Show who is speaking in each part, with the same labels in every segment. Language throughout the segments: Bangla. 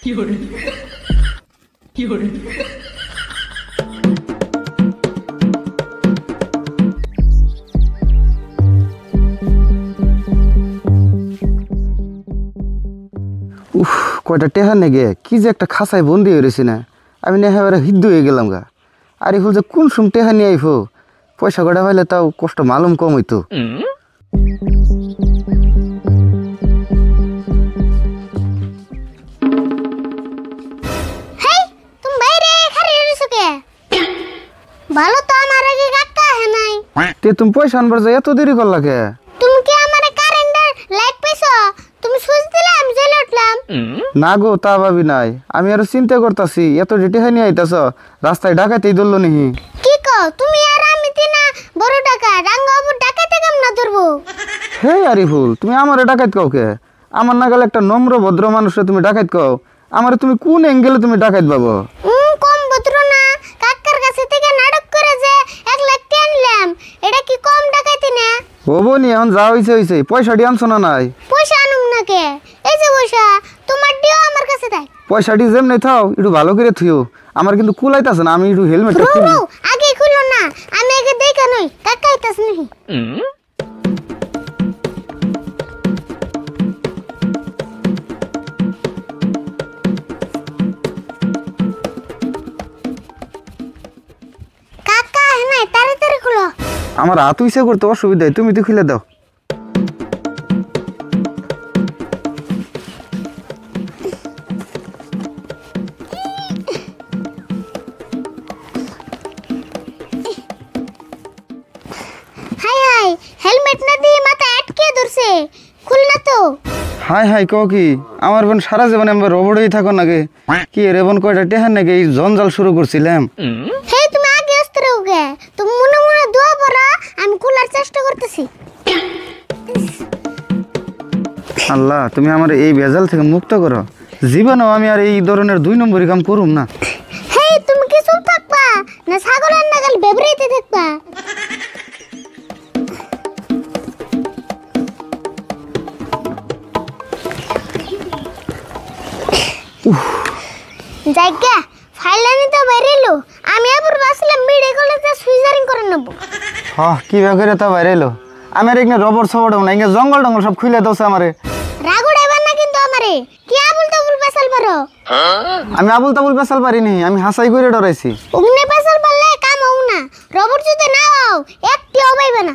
Speaker 1: উফ, কয়টা টেহা নেগে কি যে একটা খাসায় বন্দি হয়ে রয়েছি না, আমি না এবারে হিদ্দু হয়ে গেলাম গা। আর এগুলো যে কোন সুম টেহা নিয়ে আইফো, পয়সা কটা পাইলে তাও কষ্ট মালুম কম হইতো।
Speaker 2: ভালো তো আমার আগে কাকা হে নাই
Speaker 1: তে তুমি পয়সা আনবার যাই এত দেরি করলা কে?
Speaker 2: তুমি কি আমারে কারেন্টের লাইট পাইছো? তুমি সুইচ দিলে আমি জ্বলে উঠলাম।
Speaker 1: না গো, তা ভাবি নাই, আমি আরো চিন্তা করতাছি এত টেহা নিয়ে আইতাছ, রাস্তায় ডাকাতেই ধরলো নিহি।
Speaker 2: কি কও তুমি আর আমি তিনা বড় টাকা রাঙ্গা উপর ডাকাতে কাম না ধরবো?
Speaker 1: হে আরিফুল, তুমি আমারে ডাকাত কও কে? আমার না গেলে একটা নম্র ভদ্র মানুষে তুমি ডাকাত কও, আমারে তুমি কোন অ্যাঙ্গেলে তুমি ডাকাত পাবো?
Speaker 2: কম ভদ্র না, কাকার কাছে থেকে নাটক করে যে 1 লাখ আনলাম, এটা কি কম ডাকাইতি না?
Speaker 1: হবো নি, এখন যা হইছে হইছে, পয়সাটি আনছো না নাই?
Speaker 2: পয়সা আনুম না কে? এই যে পয়সা তোমার দিও আমার কাছে তাই।
Speaker 1: পয়সাটি যেমনি থাও একটু ভালো করে থুইও, আমার কিন্তু কুলাইতাছে না, আমি একটু হেলমেটটা খুলি।
Speaker 2: আগে খুলো না, আমি আগে দেখা নই কাকা আইতাছ নাহি। কাকা হে নাই, তাড়াতাড়ি খুলো।
Speaker 1: আমার হাত উইসা করতে অসুবিধা, তুমি তো খুলে দাও।
Speaker 2: হাই হাই, হেলমেট না দিয়ে মাথা আটকে ধরছে, খুল না তো।
Speaker 1: হাই হাই কও কি, আমার বোন সারা জীবনে আমরা রবড়েই থাকো নাকি? কি রে বোন, কয়টা টেহার নাকি এই জঞ্জাল শুরু করছিলাম?
Speaker 2: হে তুমি আগে আসতে রোগে, তুমি মনে মনে দোয়া পড়া, আমি খোলার চেষ্টা করতেছি।
Speaker 1: আল্লাহ, তুমি আমার এই ভেজাল থেকে মুক্ত করো, জীবনেও আমি আর এই ধরনের 2 নম্বরই কাম করুম না।
Speaker 2: হে তুমি কি চুপ থাকবা না ছাগলের নাগাল বেবরাইতে থাকবা? জায়গা ফাইলানি তো বেরিলো, আমি আবার বাসলাম মেডিকেল কলেজে সুইজারিং করে নেব।
Speaker 1: হ্যাঁ, কি করে তা বাইরে এলো? আমি আর এখানে রবর সবর না, এখানে জঙ্গল টঙ্গল সব খুলে দোছে আমারে।
Speaker 2: রাগুড়াইবা না কিন্তু আমারে, কি আবুল তাবুল পেছাল পারো?
Speaker 1: আমি আবুল তাবুল পেছাল পারিনি, আমি হাসাই করে ডরাইছি।
Speaker 2: উগনে পেছাল পারলে কাম হও না, রবর যদি না হও একটিও পাইবে না।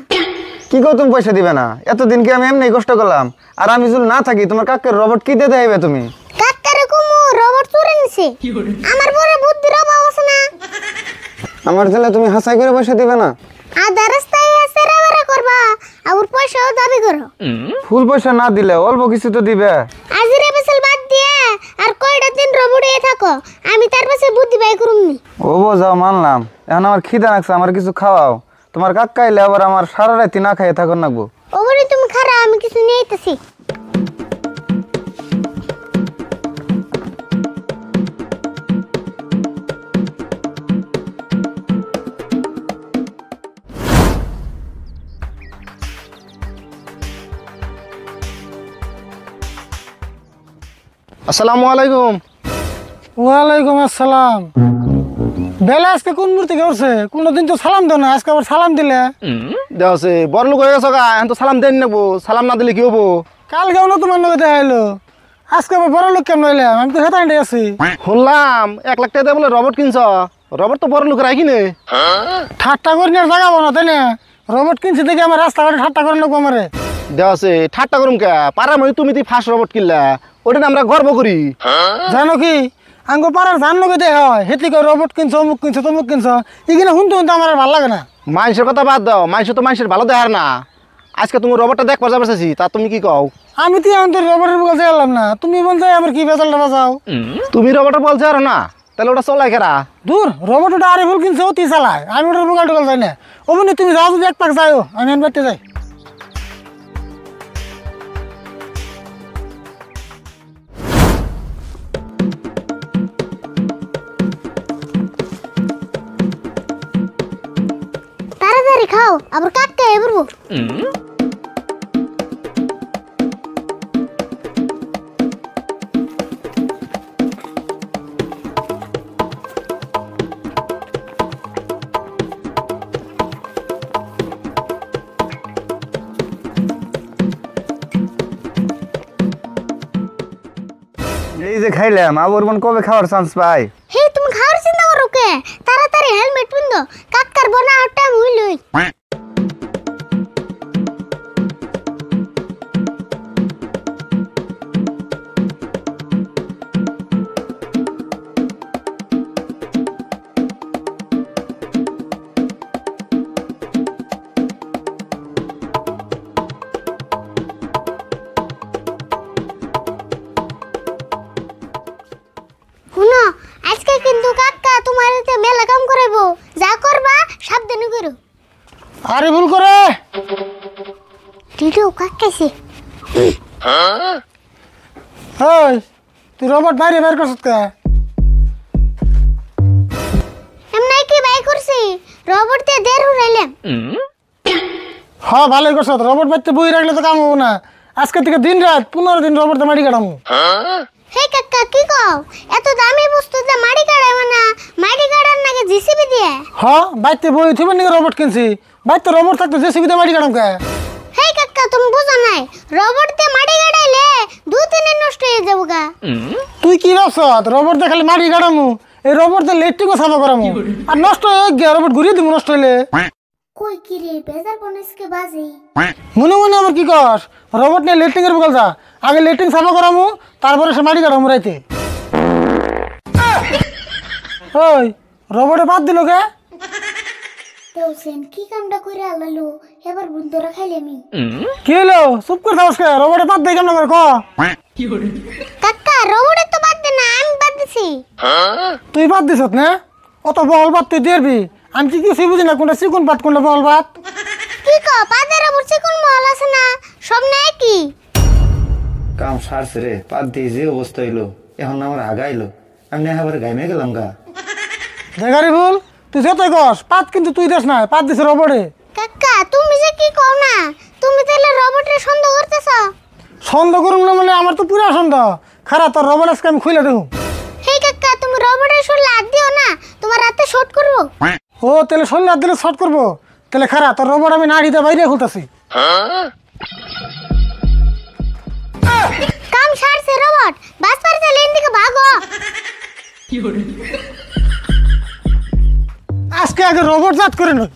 Speaker 1: কি কও তুমি পয়সা দিবে না? এতদিন কি আমি এমনি কষ্ট করলাম? আর আমি যদি না থাকি তোমার কাকের রবট কি দিতে হইবে তুমি?
Speaker 2: কাকারে কুমু রবর চুরে নিছে, আমার বড় বুদ্ধির অভাব আছে না?
Speaker 1: আমার ছেলে তুমি হাসাই করে পয়সা দিবে না?
Speaker 2: আধা রাস্তায় সেরাবেরা করবা আর পয়সাও দাবি করো।
Speaker 1: ফুল পয়সা না দিলে অল্প কিছু তো দিবে।
Speaker 2: আজিরে পেছাল বাদ দিয়ে আর কয়টা দিন রবড়ে থাকো, আমি তার পাশে বুদ্ধি বাই করুমনি।
Speaker 1: ও যাও মানলাম, এখন আমার খিদা লাগছে, আমার কিছু খাওয়াও। তোমার কাকা আইলে আবার আমার সারা রাতি না খাইয়ে থাকুন নাকবো।
Speaker 2: ওবরে তুমি খারা, আমি কিছু নিয়ে আইতাছি।
Speaker 1: আসসালামু আলাইকুম।
Speaker 3: ওয়ালাইকুম আসসালাম। বেলা আজকে কোন মূর্তি করছে? কোনদিন তো সালাম দাও না, আজকে আবার সালাম দিলে।
Speaker 1: দেওছে বড় লোক হয়ে গেছো গা, এখন তো সালাম দেন নেবো, সালাম না দিলে কি হবো?
Speaker 3: কালকেও না তোমার লগে দেখা এলো, আজকে আবার বড় লোক কেমন হইলাম? আমি তো হেতান্ডে আছি।
Speaker 1: শুনলাম 1 লাখ টাকা দিয়ে বলে রবট কিনছ, রবট তো বড় লোক রাখি নে।
Speaker 3: ঠাট্টা করে নিয়ে জাগাবো না, তাই না? রবট কিনছি দেখে আমার রাস্তাঘাটে ঠাট্টা করে নেবো আমারে।
Speaker 1: দেওছে ঠাট্টা করুম কে? পাড়ার মধ্যে তুমি ফার্স্ট রবট কিনলা, ওটা আমরা গর্ব করি।
Speaker 3: জানো কি, আঙ্গ পাড়ার জান লগে দেখা হয়, হেতি করে রবট কিনছ, অমুক কিনছ, তমুক কিনছ, এখানে শুনতে শুনতে আমার আর ভালো লাগে না।
Speaker 1: মানুষের কথা বাদ দাও, মানুষ তো মানুষের ভালো দেখার না। আজকে তুমি রবটটা দেখবার যাবে চাইছি, তা তুমি কি কও?
Speaker 3: আমি তো এখন তো রবটের কাছে এলাম না, তুমি বলছো আমার কি বেজালটা বাজাও।
Speaker 1: তুমি রবটের বলছো আর না, তাহলে ওটা চলাই কেরা?
Speaker 3: দূর, রবট ওটা আরে ফুল কিনছে, অতি চালায়, আমি ওটার বোকাল টোকাল যাই না। অমনি তুমি যাও, যদি 1 পাক যাও, আমি আনবারতে যাই।
Speaker 2: তাড়াতাড়ি খাও, আবার কাককে এবরবো।
Speaker 1: এই যে খাইলাম আবার মন কবে খাওয়ার চান্স পাই?
Speaker 2: হে তুমি খাওয়ার চিন্তা করো কে? তাড়াতাড়ি হেলমেট পিন্দো, কাকার বনা আটা মুইলই। শুনো, আজকে কিন্তু কাকা তোমার এতে মেলা কাম করাইবো, যা করবা সাবধানে করো।
Speaker 3: আরে ভুল করে
Speaker 2: টিটো কাকাইছে।
Speaker 3: ওই তুই রোবট বাইরে বের করছিস কে?
Speaker 2: এমনাই কি বাই করছি, রোবট দিয়ে দের উড়াইলাম।
Speaker 3: হ্যাঁ ভালোই করছ, রোবট বাইতে বই রাখলে তো কাম হবো না। আজকে থেকে দিন রাত 15 দিন রোবট মাটি কাটামু।
Speaker 2: হে কাকা কি কও, এত দামি বস্তু দিয়ে মাটি কাটাইবা না, মাটি কাটার নাকি জিসিবি দিয়ে?
Speaker 3: হ্যাঁ বাইতে বই থিবেন নাকি রোবট কিনছি, বাইতে রোবট থাকতে জেসিবি দিয়ে মাটি কাটাম কে?
Speaker 2: হে কাকা তুমি বুঝো নাই, রোবট দিয়ে মাটি কাটাইলে 2-3 দিন নষ্ট হয়ে যাবো গা।
Speaker 3: তুই কি ভাবছ রোবট দিয়ে খালি মাটি কাটামু? এই রোবট দিয়ে লেট্রিকও সাফা করামু, আর নষ্ট হয়ে গিয়া রোবট ঘুরিয়ে দিব নষ্ট হইলে।
Speaker 2: কই কি রে বেজার বনসকে বাজে?
Speaker 3: মনে মনে আবার কি কর, রোবট নিয়ে লেট্রিং এর বকাল যা, আগে লেট্রিং সাফা করামু তারপরে সে মাটি কাটামু রাইতে। ওই রোবটে বাদ দিল কে?
Speaker 2: তেও সেন কি কামটা কইরা আলালো, এবার বন্ধুরা খাইলেমি।
Speaker 3: কি হলো চুপ করে থাকস কে? রোবটে বাদ দেই কেমন করে ক?
Speaker 2: কাকা রোবটে তো বাদ দে না, আমি বাদ দিছি।
Speaker 3: তুই বাদ দিছ না? অত বহল বাদ তুই দিবি? আমি কি কিছু বুঝি না কোনটা চিকুন বাদ কোনটা বহল বাদ।
Speaker 2: কি কও পাদের উপর চিকন মহল আছে না, সব না কি?
Speaker 1: কাম সারছে রে, পাত দিয়ে যে অবস্থা হইলো, এখন আমার আগাইলো, আমি এবার গাইমে গেলাম গা।
Speaker 3: দেখারি ভুল, তুই যতই কস পাত কিন্তু তুই দেশ না, পাত দিছে রোবটে।
Speaker 2: কাকা তুমি যে কি কও না, তুমি তাহলে রোবটের সন্দেহ করতেছ?
Speaker 3: সন্দেহ করুম না মানে আমার তো পুরা সন্দেহ। খারাপ তোর রোবট আজকে আমি খুলে দেবো।
Speaker 2: হে কাকা তুমি রোবটের শুলে হাত দিও না, তোমার রাতে শর্ট করবো।
Speaker 3: ও তাহলে শরীর হাত দিলে শর্ট করবো? তাহলে খারাপ তোর রোবট আমি নাড়িতে বাইরে খুলতেছি।
Speaker 2: কাম সারছে রোবট, বাস পারছে লেন দিকে ভাগো।
Speaker 3: আজকে আগে রোবট জাত করে নই।